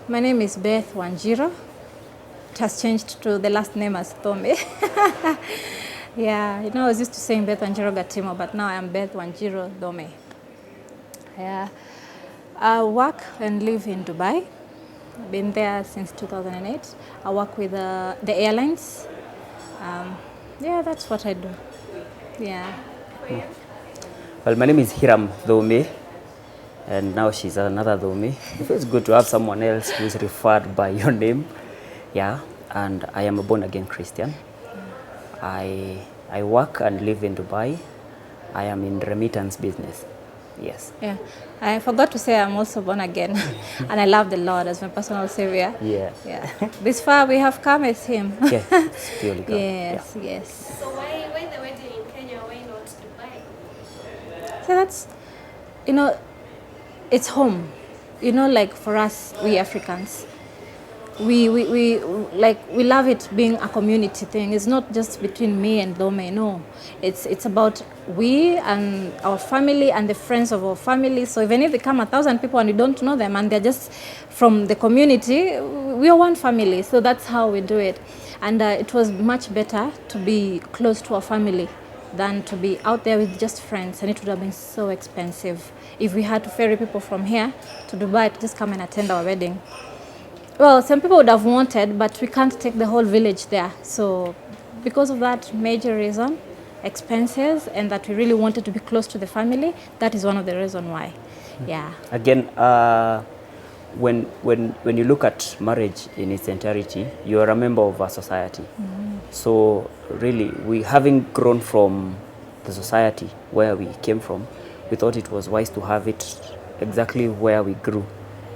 My name is Beth Wanjiro. It has changed to the last name as Tome. Yeah, I was used to saying Beth Wanjiro Gatimo, but now I am Beth Wanjiro Dome. Yeah, I work and live in Dubai. I've been there since 2008. I work with the airlines. Yeah, that's what I do. Yeah. Well, my name is Hyrum Dome, and now she's another Dome. It feels good to have someone else who is referred by your name. Yeah, and I am a born-again Christian. I work and live in Dubai. I am in remittance business. Yes. Yeah, I forgot to say I'm also born again, and I love the Lord as my personal savior. Yeah. Yeah. This far we have come with Him. Yeah, it's purely God. Yes, Yeah. yes. So why the wedding in Kenya? Why not Dubai? So that's, it's home. Like for us, we Africans, we love it being a community thing. It's not just between me and Dome, no. It's about we and our family and the friends of our family. So even if they come 1,000 people and you don't know them and they're just from the community, we are one family. So that's how we do it. And it was much better to be close to our family than to be out there with just friends, and it would have been so expensive if we had to ferry people from here to Dubai to just come and attend our wedding. Well, some people would have wanted, but we can't take the whole village there. So because of that major reason, expenses, and that we really wanted to be close to the family, that is one of the reasons why. Yeah. Again, when you look at marriage in its entirety, you are a member of a society. So really, we having grown from the society where we came from, we thought it was wise to have it exactly where we grew.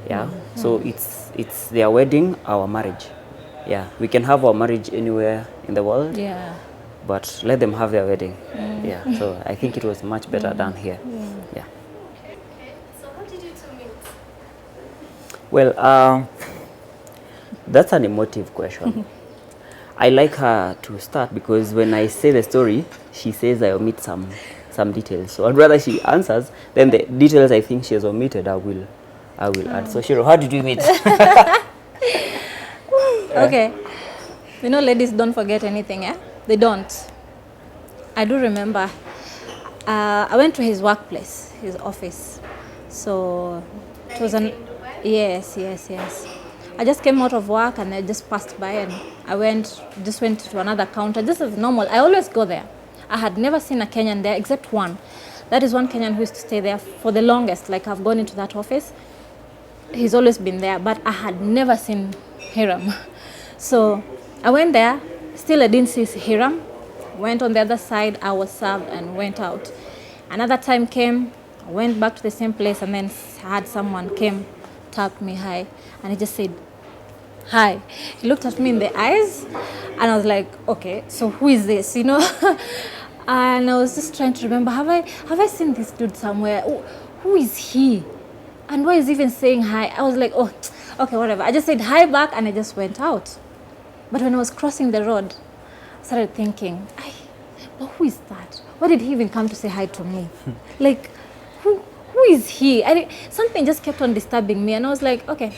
Yeah. So it's their wedding, our marriage. Yeah. We can have our marriage anywhere in the world. Yeah. But let them have their wedding. Yeah. So I think it was much better done here. Yeah. Okay. So how did you two meet? Well, that's an emotive question. I like her to start because when I say the story, she says I omit some details. So I'd rather she answers, then the details I think she has omitted, I will add. So Shiro, how did you meet? Okay. Ladies don't forget anything, yeah? They don't. I do remember. I went to his workplace, his office. So it was an... Yes. I just came out of work and I just passed by and I went to another counter. This is normal. I always go there. I had never seen a Kenyan there except one. That is one Kenyan who used to stay there for the longest. Like I've gone into that office. He's always been there, but I had never seen Hyrum. So I went there. Still I didn't see Hyrum. Went on the other side. I was served and went out. Another time came. I went back to the same place and then had someone came, tapped me hi, and he just said, hi. He looked at me in the eyes and I was like, okay, so who is this, And I was just trying to remember, have I seen this dude somewhere? Who is he? And why is he even saying hi? I was like, oh, okay, whatever. I just said hi back and I just went out. But when I was crossing the road, I started thinking, but who is that? Why did he even come to say hi to me? Like, who is he? Something just kept on disturbing me and I was like, okay,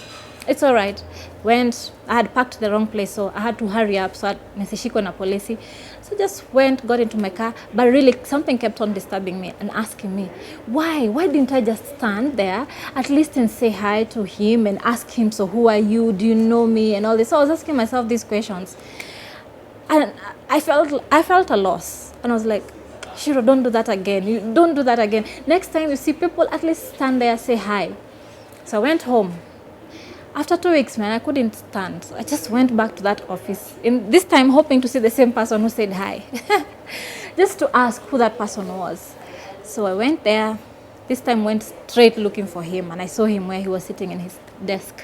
it's all right. I had parked the wrong place, so I had to hurry up, so nisishikwe na polisi. So just went, got into my car, but really something kept on disturbing me and asking me, why didn't I just stand there at least and say hi to him and ask him, so who are you? Do you know me? And all this. So I was asking myself these questions. And I felt a loss. And I was like, Shiro, don't do that again. Don't do that again. Next time you see people, at least stand there, say hi. So I went home. After 2 weeks, man, I couldn't stand. I just went back to that office. This time hoping to see the same person who said hi. Just to ask who that person was. So I went there. This time went straight looking for him. And I saw him where he was sitting in his desk.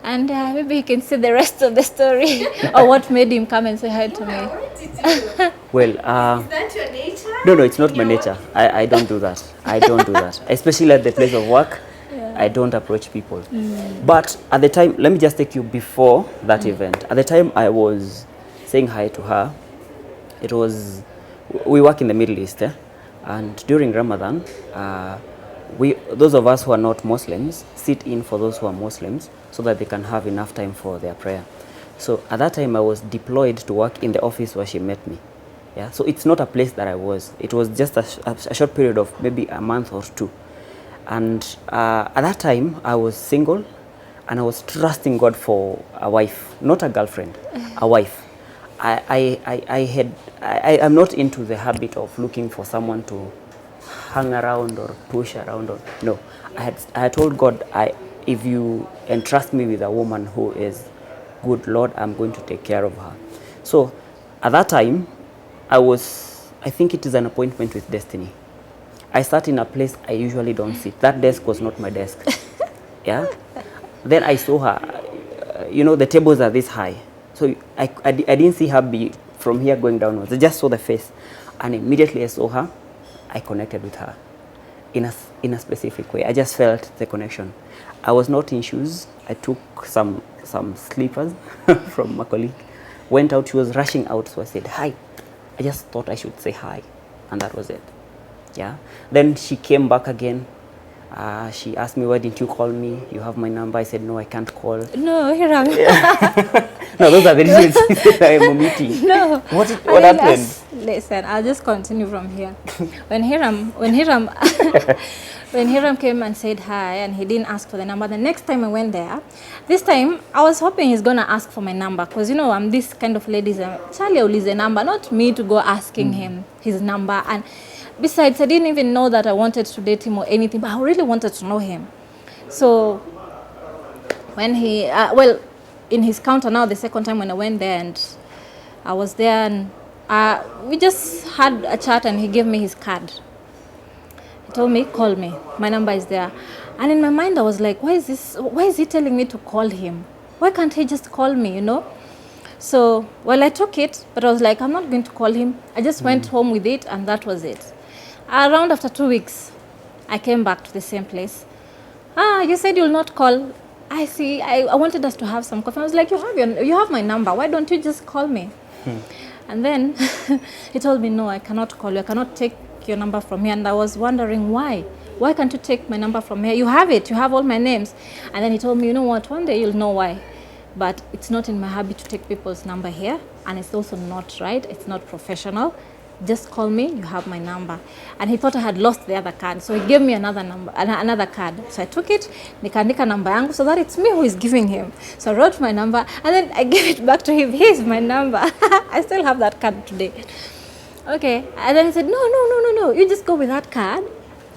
And maybe you can see the rest of the story. Or what made him come and say hi to me. What did you? Well, Is that your nature? No, it's not my nature. I don't do that. I don't do that. Especially at the place of work. I don't approach people. But at the time, let me just take you before that event. At the time I was saying hi to her, we work in the Middle East, and during Ramadan, those of us who are not Muslims sit in for those who are Muslims so that they can have enough time for their prayer. So at that time I was deployed to work in the office where she met me. Yeah, so it's not a place that I was. It was just a short period of maybe a month or two. And at that time I was single and I was trusting God for a wife, not a girlfriend, a wife. I'm not into the habit of looking for someone to hang around or push around, or no. I had told God, if you entrust me with a woman who is good, Lord, I'm going to take care of her. So at that time I think it is an appointment with destiny. I sat in a place I usually don't sit. That desk was not my desk. Yeah. Then I saw her. The tables are this high, so I didn't see her be from here going downwards. I just saw the face, and immediately I saw her. I connected with her in a specific way. I just felt the connection. I was not in shoes. I took some slippers from my colleague, went out. She was rushing out, so I said hi. I just thought I should say hi, and that was it. Yeah. Then she came back again. She asked me, why didn't you call me? You have my number. I said, no, I can't call. No, Hyrum. No, those are the reasons I am omitting. No. What happened? Listen, I'll just continue from here. When Hyrum came and said hi and he didn't ask for the number, the next time I went there, this time I was hoping he's gonna ask for my number, because I'm this kind of lady. Charlie will use a number, not me to go asking him his number. And besides, I didn't even know that I wanted to date him or anything, but I really wanted to know him. So when he, in his counter now, the second time when I went there and I was there, and we just had a chat and he gave me his card. He told me, call me, my number is there. And in my mind I was like, why is he telling me to call him? Why can't he just call me, So, I took it, but I was like, I'm not going to call him. I just went home with it, and that was it. Around after 2 weeks, I came back to the same place. You said you'll not call. I see. I wanted us to have some coffee. I was like, you have my number. Why don't you just call me? And then he told me, no, I cannot call you. I cannot take your number from here. And I was wondering why. Why can't you take my number from here? You have it. You have all my names. And then he told me, you know what? One day you'll know why. But it's not in my habit to take people's number here. And it's also not right. It's not professional. Just call me, you have my number. And he thought I had lost the other card, so he gave me another card. So I took it, nikaandika number yangu, so that it's me who is giving him. So I wrote my number, and then I gave it back to him. Here's my number. I still have that card today. Okay, and then he said, no, you just go with that card,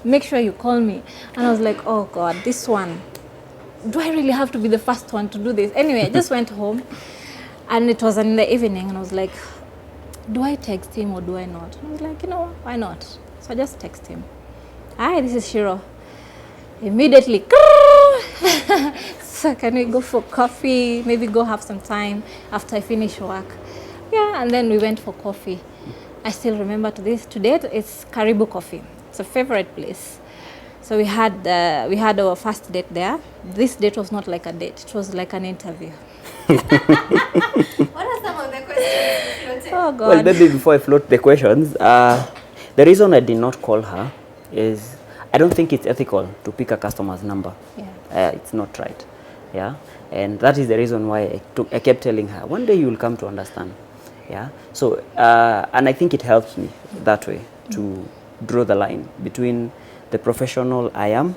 make sure you call me. And I was like, oh God, this one, do I really have to be the first one to do this? Anyway, I just went home, and it was in the evening, and I was like, do I text him or do I not? And I was like, why not? So I just text him. Hi, this is Shiro. Immediately, so can we go for coffee? Maybe go have some time after I finish work. Yeah, and then we went for coffee. I still remember to date, it's Karibu Coffee. It's a favorite place. So we had our first date there. This date was not like a date. It was like an interview. What are some of the questions? Oh God. Well, maybe before I float the questions, the reason I did not call her is I don't think it's ethical to pick a customer's number. Yeah. It's not right. Yeah, and that is the reason why I kept telling her, one day you will come to understand. Yeah. So and I think it helps me that way to draw the line between the professional I am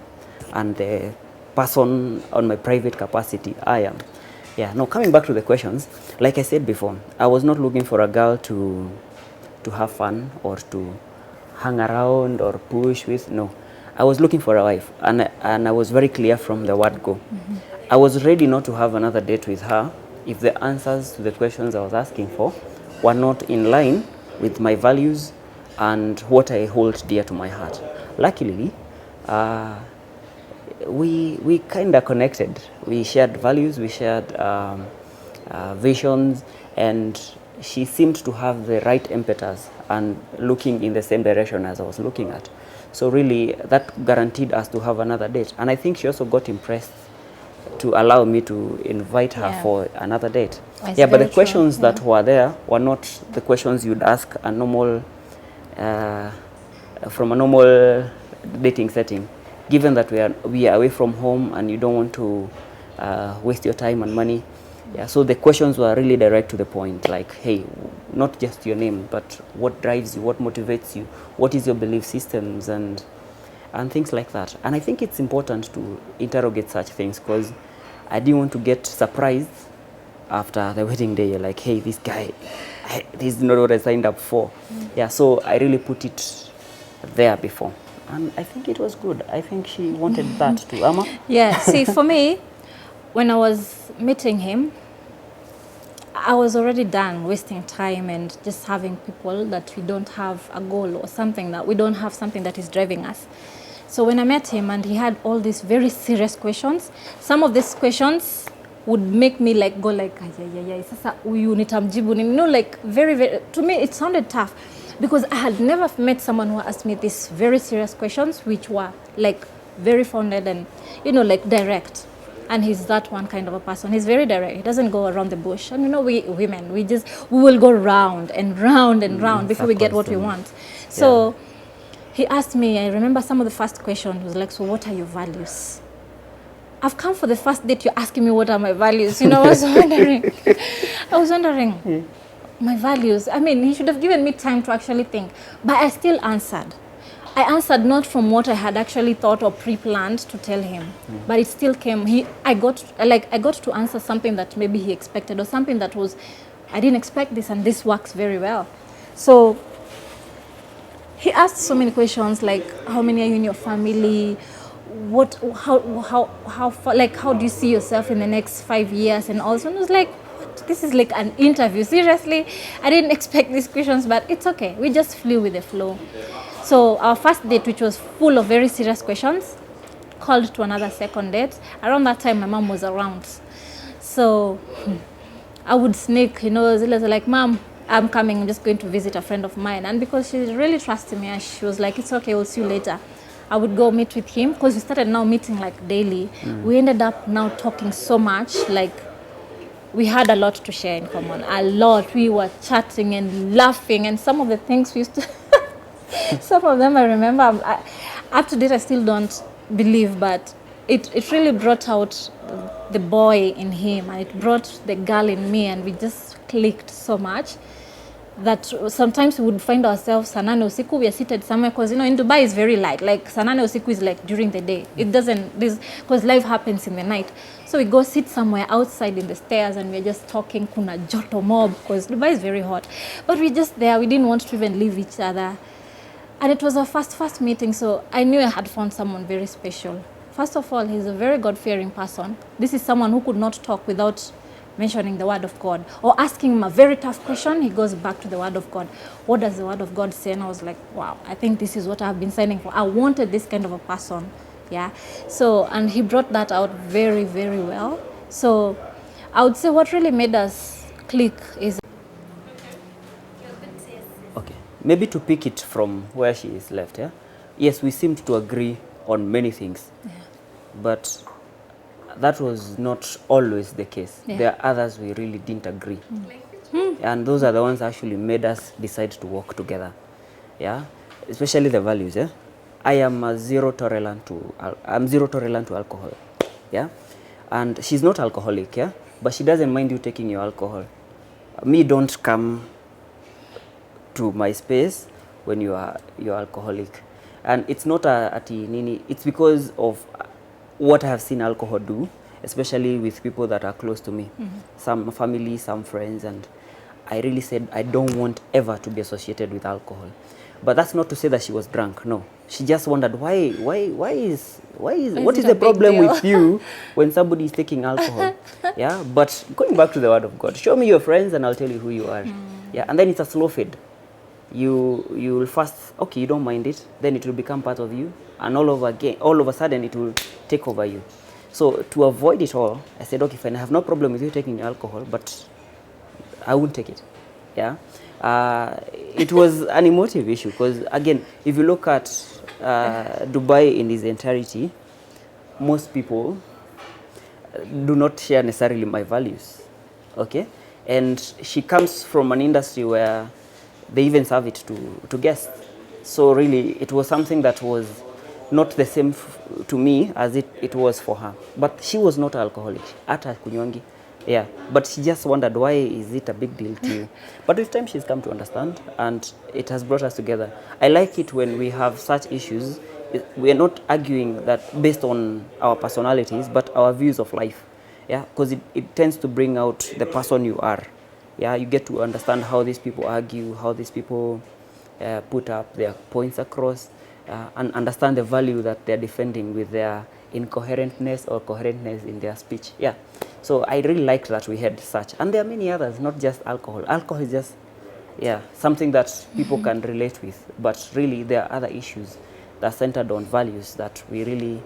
and the person on my private capacity I am. Yeah, now coming back to the questions, like I said before, I was not looking for a girl to have fun or to hang around or push with. No, I was looking for a wife, and I was very clear from the word go. I was ready not to have another date with her if the answers to the questions I was asking for were not in line with my values and what I hold dear to my heart. Luckily, we kind of connected. We shared values, we shared visions, and she seemed to have the right impetus and looking in the same direction as I was looking at. So really, that guaranteed us to have another date. And I think she also got impressed to allow me to invite her for another date. That's but the true. questions that were there were not the questions you'd ask a normal, from a normal dating setting. given that we are away from home and you don't want to waste your time and money. Yeah, so the questions were really direct to the point, like, hey, not just your name, but what drives you, what motivates you, what is your belief systems, and things like that. And I think it's important to interrogate such things, because I didn't want to get surprised after the wedding day. You're like, hey, this guy, this is not what I signed up for. Yeah, so I really put it there before. And I think it was good. I think she wanted that too. Amma? Yeah, see, for me, when I was meeting him, I was already done wasting time and just having people that we don't have a goal or something, that we don't have something that is driving us. So when I met him and he had all these very serious questions, some of these questions would make me like go like, sasa huyu nitamjibu nini? You know, like very, to me it sounded tough, because I had never met someone who asked me these very serious questions, which were like very founded and, you know, like direct. And he's that one kind of a person. He's very direct. He doesn't go around the bush. And you know, we women, we will go round and round and round before we get what we want. So he asked me, I remember some of the first questions was like, so what are your values? I've come for the first date, you're asking me what are my values. You know, I was wondering, my values. I mean, he should have given me time to actually think. But I still answered. I answered not from what I had actually thought or pre-planned to tell him, but it still came. I got to answer something that maybe he expected, or something that was, I didn't expect this, and this works very well. So he asked so many questions, like, how many are you in your family? How far, like, how do you see yourself in the next 5 years? And also, and I was like, what? This is like an interview. Seriously, I didn't expect these questions, but it's okay. We just flew with the flow. So our first date, which was full of very serious questions, called to another second date. Around that time, my mom was around. So I would sneak, you know, like, Mom, I'm coming, I'm just going to visit a friend of mine. And because she really trusted me, and she was like, it's okay, we'll see you later. I would go meet with him, because we started now meeting like daily. We ended up now talking so much, like we had a lot to share in common, a lot. We were chatting and laughing, and some of the things we used to... Some of them I remember, up to date I still don't believe, but it really brought out the boy in him, and it brought the girl in me, and we just clicked so much that sometimes we would find ourselves sanane usiku, we are seated somewhere, because you know in Dubai is very light, like sanane usiku is like during the day. It doesn't, because life happens in the night. So we go sit somewhere outside in the stairs, and we're just talking, kuna joto mob, because Dubai is very hot, but we're just there. We didn't want to even leave each other. And it was our first meeting, so I knew I had found someone very special. First of all, he's a very God-fearing person. This is someone who could not talk without mentioning the word of God. Or asking him a very tough question, he goes back to the word of God. What does the word of God say? And I was like, wow, I think this is what I've been signing for. I wanted this kind of a person, yeah? So, and he brought that out very, very well. So I would say what really made us click is... Okay, maybe to pick it from where she is left, yeah? Yes, we seemed to agree on many things, but that was not always the case. There are others we really didn't agree. And those are the ones actually made us decide to work together, yeah? Especially the values, yeah? I am zero tolerant to alcohol, yeah? And she's not alcoholic, yeah? But she doesn't mind you taking your alcohol. Me, don't come to my space when you're alcoholic. And it's not it's because of what I have seen alcohol do, especially with people that are close to me. Some family, some friends, and I really said I don't want ever to be associated with alcohol. But that's not to say that she was drunk, no. She just wondered what is the problem with you when somebody is taking alcohol? Yeah, but going back to the word of God, show me your friends and I'll tell you who you are. Yeah, and then it's a slow fade. You will first, okay, you don't mind it, then it will become part of you, and all of a sudden it will take over you. So to avoid it all, I said, okay, fine, I have no problem with you taking alcohol, but I won't take it. Yeah, it was an emotive issue, because again, if you look at Dubai in its entirety, most people do not share necessarily my values. Okay, and she comes from an industry where they even serve it to guests. So really, it was something that was not the same to me as it was for her. But she was not alcoholic, hata kunywangi. Yeah, but she just wondered, why is it a big deal to you? But with time she's come to understand, and it has brought us together. I like it when we have such issues. We are not arguing that based on our personalities, but our views of life. Yeah, because it tends to bring out the person you are. Yeah, you get to understand how these people argue, how these people put up their points across, and understand the value that they're defending with their incoherentness or coherentness in their speech. Yeah, so I really liked that we had such, and there are many others, not just alcohol. Alcohol is just, yeah, something that people can relate with, but really there are other issues that are centered on values that we really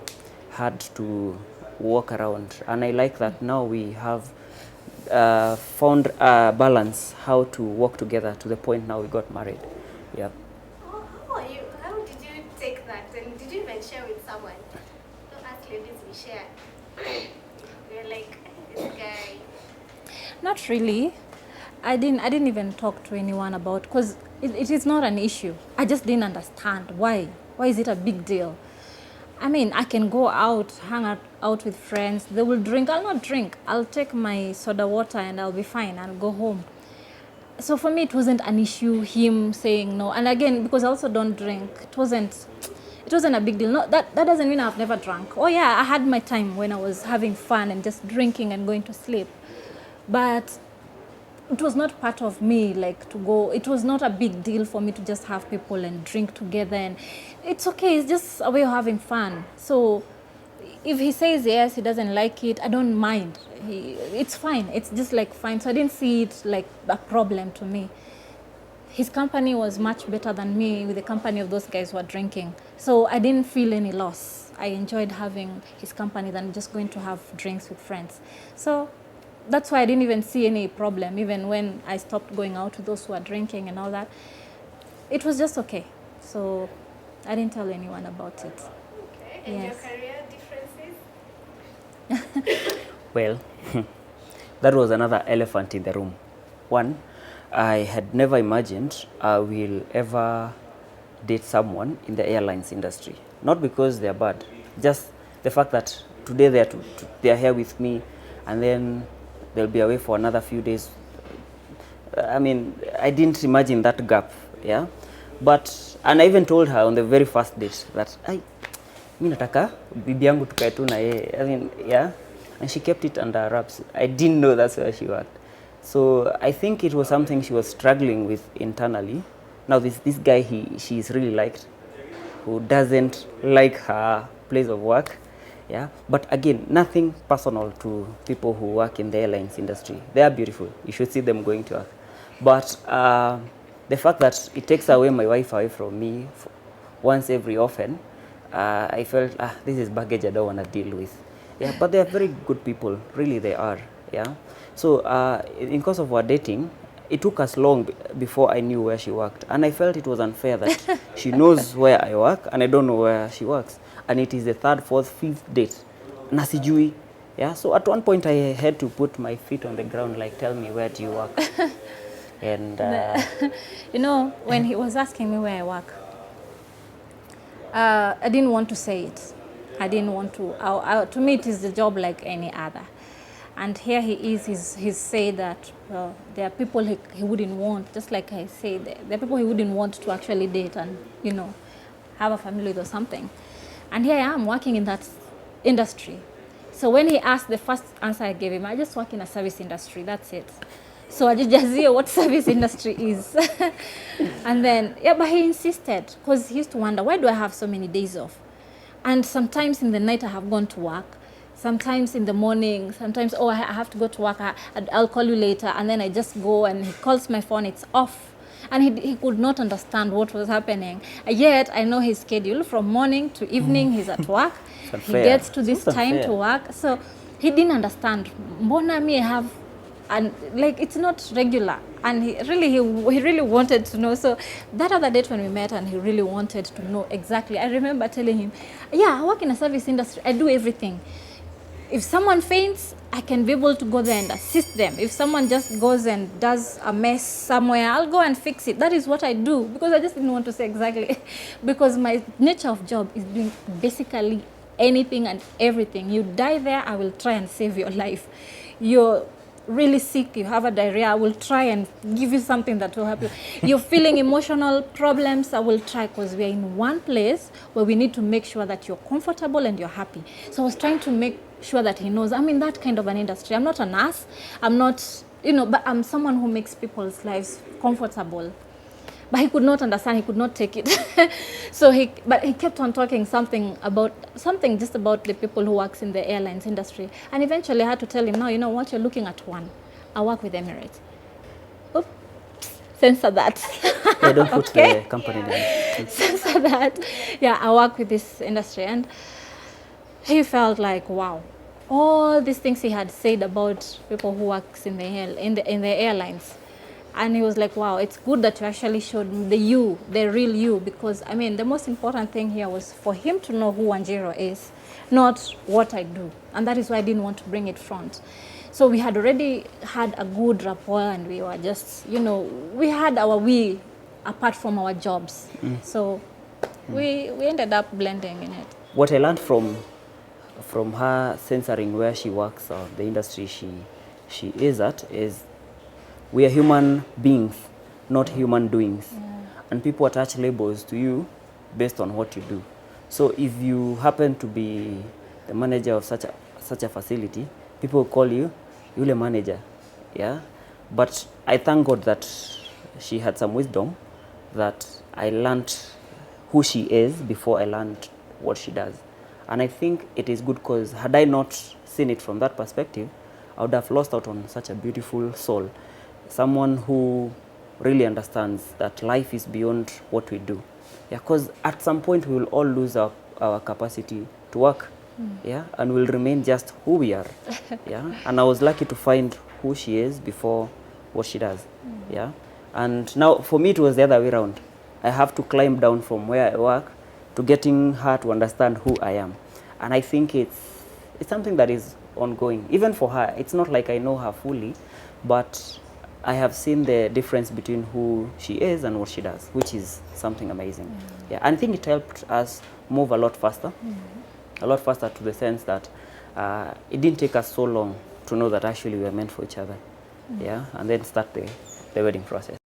had to walk around. And I like that now we have found a balance how to work together to the point now we got married. Yeah. Oh, how did you take that? And did you even share with someone? Don't ask ladies, we share. We're like, this guy. Not really. I didn't even talk to anyone about, because it is not an issue. I just didn't understand why. Why is it a big deal? I mean, I can go out, hang out with friends. They will drink. I'll not drink. I'll take my soda water and I'll be fine. I'll go home. So for me, it wasn't an issue, him saying no. And again, because I also don't drink, it wasn't a big deal. No, that doesn't mean I've never drunk. Oh yeah, I had my time when I was having fun and just drinking and going to sleep. But it was not part of me, like, to go. It was not a big deal for me to just have people and drink together. And it's okay. It's just a way of having fun. So if he says yes, he doesn't like it, I don't mind. It's fine. It's just like fine. So I didn't see it like a problem to me. His company was much better than me with the company of those guys who were drinking. So I didn't feel any loss. I enjoyed having his company than just going to have drinks with friends. So that's why I didn't even see any problem, even when I stopped going out with those who were drinking and all that. It was just okay. So I didn't tell anyone about it. Okay, and Yes. your career differences? Well, that was another elephant in the room. One, I had never imagined I will ever date someone in the airlines industry. Not because they're bad, just the fact that today they are here with me, and then they'll be away for another few days. I mean, I didn't imagine that gap, yeah. And I even told her on the very first date that mimi nataka bibi yangu tukae tu na yeye. I mean, yeah. And she kept it under wraps. I didn't know that's where she worked. So I think it was something she was struggling with internally. Now this guy, she's really liked, who doesn't like her place of work. Yeah, but again, nothing personal to people who work in the airlines industry. They are beautiful. You should see them going to work. But the fact that it takes away my wife away from me once every often, I felt, this is baggage I don't want to deal with. Yeah, but they are very good people. Really, they are. Yeah. So in course of our dating, it took us long before I knew where she worked. And I felt it was unfair that she knows where I work and I don't know where she works. And it is the third, fourth, fifth date. Nasijui. Yeah, so at one point I had to put my feet on the ground, like, tell me, where do you work? And you know, when he was asking me where I work, I didn't want to say it. I didn't want to. To me, it is a job like any other. And here he is, he's said that there are people he wouldn't want, just like I said, there are people he wouldn't want to actually date and, you know, have a family with or something. And here I am working in that industry. So when he asked, the first answer I gave him, I just work in a service industry, that's it. So I just hear what service industry is. And then, yeah, but he insisted, because he used to wonder, why do I have so many days off? And sometimes in the night I have gone to work. Sometimes in the morning, sometimes, I have to go to work, I'll call you later. And then I just go and he calls my phone, it's off. And he could not understand what was happening. Yet I know his schedule from morning to evening, he's at work. He gets to this time to work. So he didn't understand. Mbona me have, and like, it's not regular. And he really wanted to know. So that other date when we met, and he really wanted to know exactly. I remember telling him, yeah, I work in a service industry, I do everything. if someone faints, I can be able to go there and assist them. If someone just goes and does a mess somewhere, I'll go and fix it. That is what I do, because I just didn't want to say exactly because my nature of job is doing basically anything and everything. You die there, I will try and save your life. You're really sick, you have a diarrhea, I will try and give you something that will help you. You're feeling emotional problems, I will try, because we are in one place where we need to make sure that you're comfortable and you're happy. So I was trying to make sure that he knows I'm in that kind of an industry. I'm not a nurse, I'm not, but I'm someone who makes people's lives comfortable. But he could not understand, he could not take it. But he kept on talking something just about the people who works in the airlines industry. And eventually I had to tell him, no, you know what, you're looking at one. I work with Emirates. Oop, censor that. Yeah, don't put Okay. the company name. Censor that. Yeah, I work with this industry. And he felt like, wow, all these things he had said about people who works in the airlines. And he was like, wow, it's good that you actually showed me the real you, because I mean, the most important thing here was for him to know who Wanjiru is, not what I do. And that is why I didn't want to bring it front. So we had already had a good rapport, and we were just, we had our we apart from our jobs. So we ended up blending in it. What I learned from her censoring where she works or the industry she is at is we are human beings, not human doings. Yeah. And people attach labels to you based on what you do. So if you happen to be the manager of such a facility, people will call you Yule manager. Yeah. But I thank God that she had some wisdom, that I learned who she is before I learned what she does. And I think it is good, because had I not seen it from that perspective, I would have lost out on such a beautiful soul. Someone who really understands that life is beyond what we do. Yeah, because at some point we will all lose our capacity to work. Yeah, and we'll remain just who we are. Yeah, and I was lucky to find who she is before what she does. Yeah, and now for me it was the other way around. I have to climb down from where I work to getting her to understand who I am. And I think it's something that is ongoing. Even for her, it's not like I know her fully, but I have seen the difference between who she is and what she does, which is something amazing. Yeah, and I think it helped us move a lot faster, to the sense that it didn't take us so long to know that actually we were meant for each other. Yeah, and then start the wedding process.